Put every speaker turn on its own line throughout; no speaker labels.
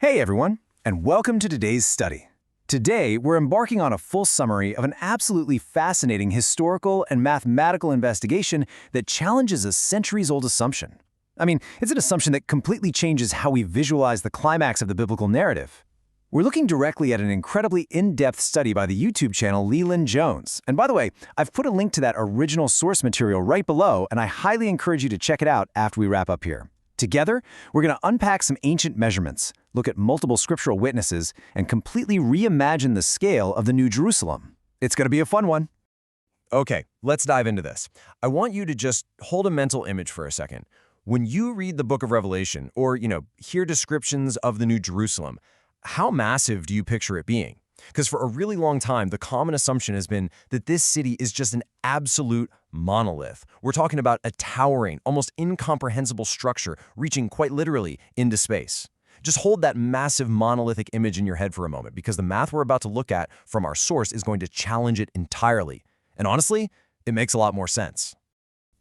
Hey everyone, and welcome to today's study. Today, we're embarking on a full summary of an absolutely fascinating historical and mathematical investigation that challenges a centuries-old assumption. I mean, it's an assumption that completely changes how we visualize the climax of the biblical narrative. We're looking directly at an incredibly in-depth study by the YouTube channel LeeLand Jones. And by the way, I've put a link to that original source material right below, and I highly encourage you to check it out after we wrap up here. Together, we're going to unpack some ancient measurements, look at multiple scriptural witnesses, and completely reimagine the scale of the New Jerusalem. It's going to be a fun one.
Okay, let's dive into this. I want you to just hold a mental image for a second. When you read the book of Revelation or, hear descriptions of the New Jerusalem, how massive do you picture it being? Because for a really long time, the common assumption has been that this city is just an absolute monolith. We're talking about a towering, almost incomprehensible structure reaching quite literally into space. Just hold that massive monolithic image in your head for a moment, because the math we're about to look at from our source is going to challenge it entirely. And honestly, it makes a lot more sense.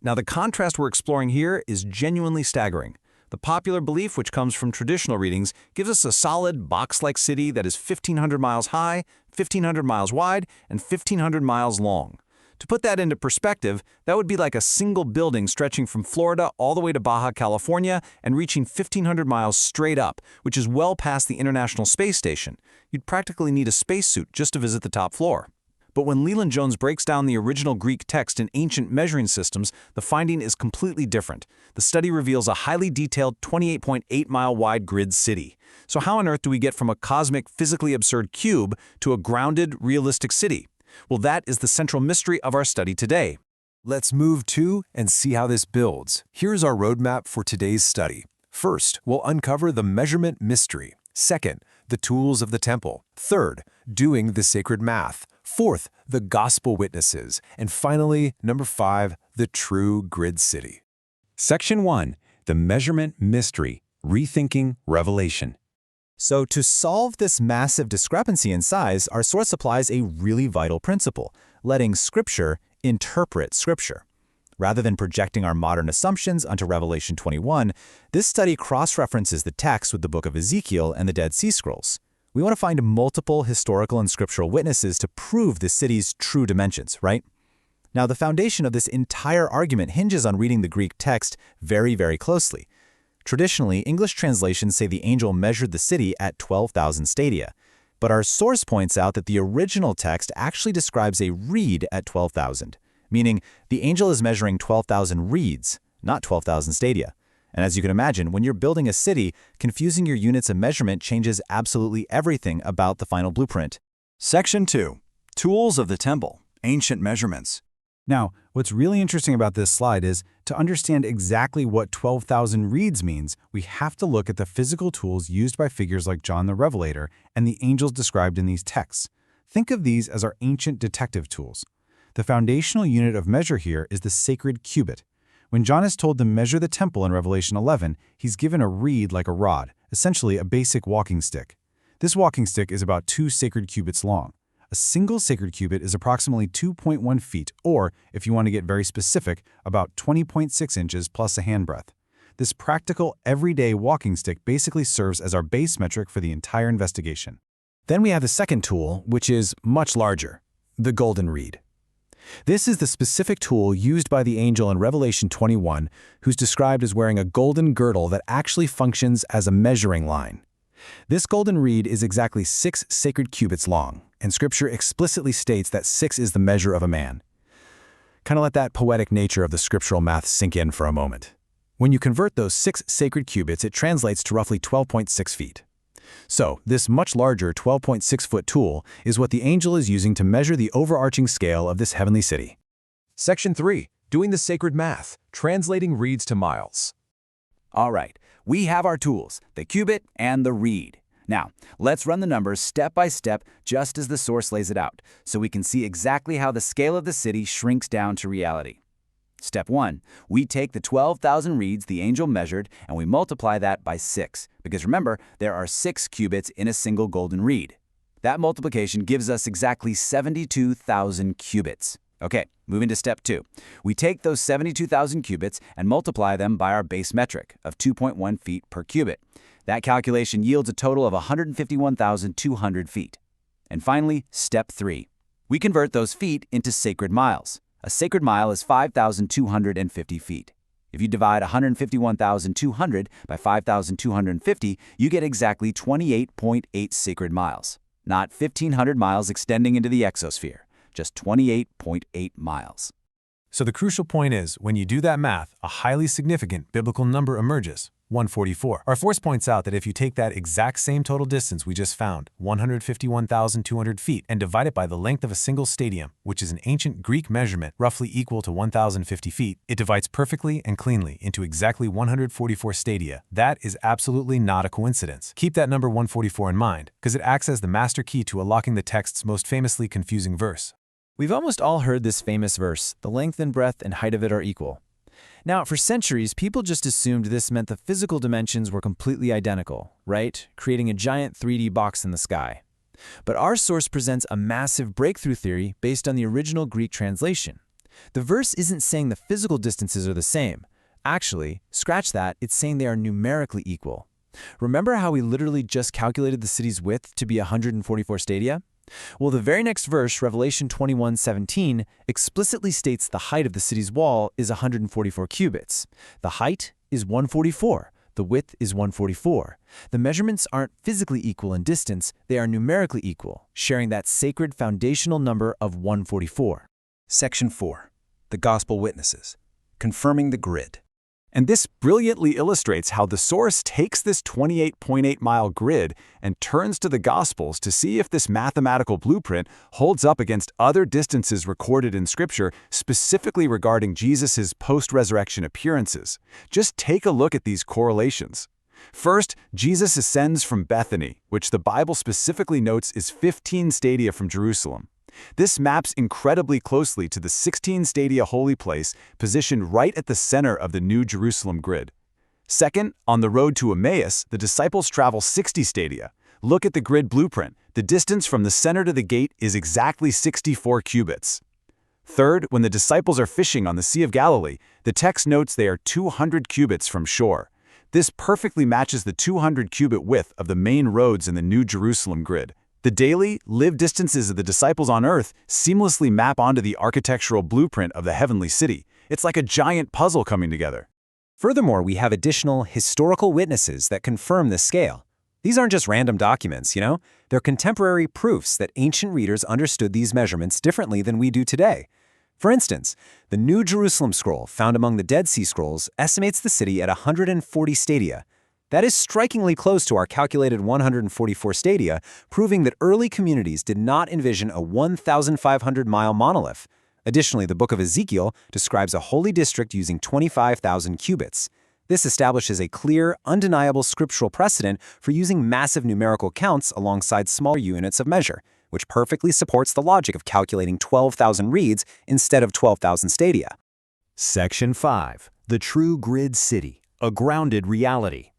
Now, the contrast we're exploring here is genuinely staggering. The popular belief, which comes from traditional readings, gives us a solid box-like city that is 1,500 miles high, 1,500 miles wide, and 1,500 miles long. To put that into perspective, that would be like a single building stretching from Florida all the way to Baja California and reaching 1,500 miles straight up, which is well past the International Space Station. You'd practically need a spacesuit just to visit the top floor. But when LeeLand Jones breaks down the original Greek text in ancient measuring systems, the finding is completely different. The study reveals a highly detailed 28.8-mile-wide grid city. So how on earth do we get from a cosmic, physically absurd cube to a grounded, realistic city? Well, that is the central mystery of our study today.
Let's move to and see how this builds. Here's our roadmap for today's study. First, we'll uncover the measurement mystery. Second, the tools of the temple. Third, doing the sacred math. Fourth, the gospel witnesses. And finally, number 5, the true grid city.
Section 1, the measurement mystery, rethinking Revelation.
So to solve this massive discrepancy in size, our source applies a really vital principle, letting Scripture interpret Scripture. Rather than projecting our modern assumptions onto Revelation 21, this study cross-references the text with the book of Ezekiel and the Dead Sea Scrolls. We want to find multiple historical and scriptural witnesses to prove the city's true dimensions, right? Now, the foundation of this entire argument hinges on reading the Greek text very, very closely. Traditionally, English translations say the angel measured the city at 12,000 stadia, but our source points out that the original text actually describes a reed at 12,000, meaning the angel is measuring 12,000 reeds, not 12,000 stadia. And as you can imagine, when you're building a city, confusing your units of measurement changes absolutely everything about the final blueprint.
Section 2, Tools of the Temple, Ancient Measurements. Now, what's really interesting about this slide is, to understand exactly what 12,000 reeds means, we have to look at the physical tools used by figures like John the Revelator and the angels described in these texts. Think of these as our ancient detective tools. The foundational unit of measure here is the Sacred Cubit. When John is told to measure the temple in Revelation 11, he's given a reed like a rod, essentially a basic walking stick. This walking stick is about 2 sacred cubits long. A single sacred cubit is approximately 2.1 feet, or, if you want to get very specific, about 20.6 inches plus a handbreadth. This practical, everyday walking stick basically serves as our base metric for the entire investigation. Then we have the second tool, which is much larger, the golden reed. This is the specific tool used by the angel in Revelation 21, who's described as wearing a golden girdle that actually functions as a measuring line. This golden reed is exactly 6 sacred cubits long, and Scripture explicitly states that 6 is the measure of a man. Kind of let that poetic nature of the scriptural math sink in for a moment. When you convert those 6 sacred cubits, it translates to roughly 12.6 feet. So, this much larger 12.6-foot tool is what the angel is using to measure the overarching scale of this heavenly city.
Section 3, doing the sacred math, translating reeds to miles.
All right, we have our tools, the cubit and the reed. Now, let's run the numbers step by step just as the source lays it out, so we can see exactly how the scale of the city shrinks down to reality. Step 1, we take the 12,000 reeds the angel measured and we multiply that by 6, because remember, there are 6 cubits in a single golden reed. That multiplication gives us exactly 72,000 cubits. Okay, moving to step 2. We take those 72,000 cubits and multiply them by our base metric of 2.1 feet per cubit. That calculation yields a total of 151,200 feet. And finally, step 3. We convert those feet into sacred miles. A sacred mile is 5,250 feet. If you divide 151,200 by 5,250, you get exactly 28.8 sacred miles. Not 1,500 miles extending into the exosphere, just 28.8 miles.
So the crucial point is, when you do that math, a highly significant biblical number emerges, 144. Our force points out that if you take that exact same total distance we just found, 151,200 feet, and divide it by the length of a single stadium, which is an ancient Greek measurement roughly equal to 1,050 feet, it divides perfectly and cleanly into exactly 144 stadia. That is absolutely not a coincidence. Keep that number 144 in mind, because it acts as the master key to unlocking the text's most famously confusing verse.
We've almost all heard this famous verse, the length and breadth and height of it are equal. Now, for centuries, people just assumed this meant the physical dimensions were completely identical, right? Creating a giant 3D box in the sky. But our source presents a massive breakthrough theory based on the original Greek translation. The verse isn't saying the physical distances are the same. Actually, scratch that, it's saying they are numerically equal. Remember how we literally just calculated the city's width to be 144 stadia? Well, the very next verse, Revelation 21:17, explicitly states the height of the city's wall is 144 cubits. The height is 144. The width is 144. The measurements aren't physically equal in distance, they are numerically equal, sharing that sacred foundational number of 144.
Section 4. The Gospel Witnesses. Confirming the grid. And this brilliantly illustrates how the source takes this 28.8-mile grid and turns to the Gospels to see if this mathematical blueprint holds up against other distances recorded in Scripture, specifically regarding Jesus' post-resurrection appearances. Just take a look at these correlations. First, Jesus ascends from Bethany, which the Bible specifically notes is 15 stadia from Jerusalem. This maps incredibly closely to the 16 stadia holy place positioned right at the center of the New Jerusalem grid. Second, on the road to Emmaus, the disciples travel 60 stadia. Look at the grid blueprint. The distance from the center to the gate is exactly 64 cubits. Third, when the disciples are fishing on the Sea of Galilee, the text notes they are 200 cubits from shore. This perfectly matches the 200-cubit width of the main roads in the New Jerusalem grid. The daily, lived distances of the disciples on earth seamlessly map onto the architectural blueprint of the heavenly city. It's like a giant puzzle coming together.
Furthermore, we have additional historical witnesses that confirm this scale. These aren't just random documents, They're contemporary proofs that ancient readers understood these measurements differently than we do today. For instance, the New Jerusalem scroll found among the Dead Sea Scrolls estimates the city at 140 stadia. That is strikingly close to our calculated 144 stadia, proving that early communities did not envision a 1,500-mile monolith. Additionally, the book of Ezekiel describes a holy district using 25,000 cubits. This establishes a clear, undeniable scriptural precedent for using massive numerical counts alongside smaller units of measure, which perfectly supports the logic of calculating 12,000 reeds instead of 12,000 stadia.
Section 5. The True Grid City, a Grounded Reality.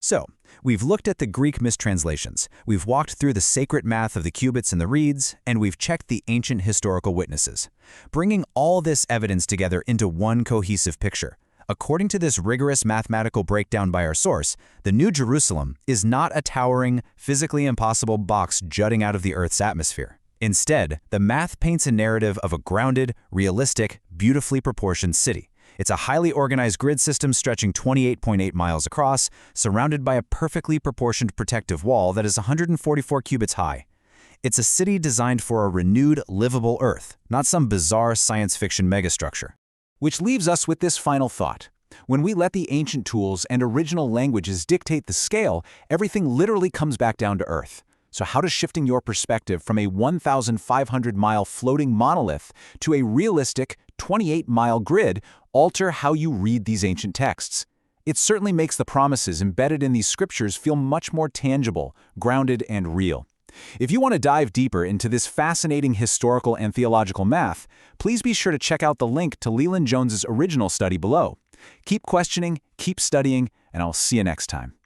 So, we've looked at the Greek mistranslations, we've walked through the sacred math of the cubits and the reeds, and we've checked the ancient historical witnesses. Bringing all this evidence together into one cohesive picture, according to this rigorous mathematical breakdown by our source, the New Jerusalem is not a towering, physically impossible box jutting out of the Earth's atmosphere. Instead, the math paints a narrative of a grounded, realistic, beautifully proportioned city. It's a highly organized grid system stretching 28.8 miles across, surrounded by a perfectly proportioned protective wall that is 144 cubits high. It's a city designed for a renewed, livable Earth, not some bizarre science fiction megastructure. Which leaves us with this final thought. When we let the ancient tools and original languages dictate the scale, everything literally comes back down to Earth. So how does shifting your perspective from a 1,500-mile floating monolith to a realistic 28-mile grid alter how you read these ancient texts? It certainly makes the promises embedded in these scriptures feel much more tangible, grounded, and real. If you want to dive deeper into this fascinating historical and theological math, please be sure to check out the link to LeeLand Jones's original study below. Keep questioning, keep studying, and I'll see you next time.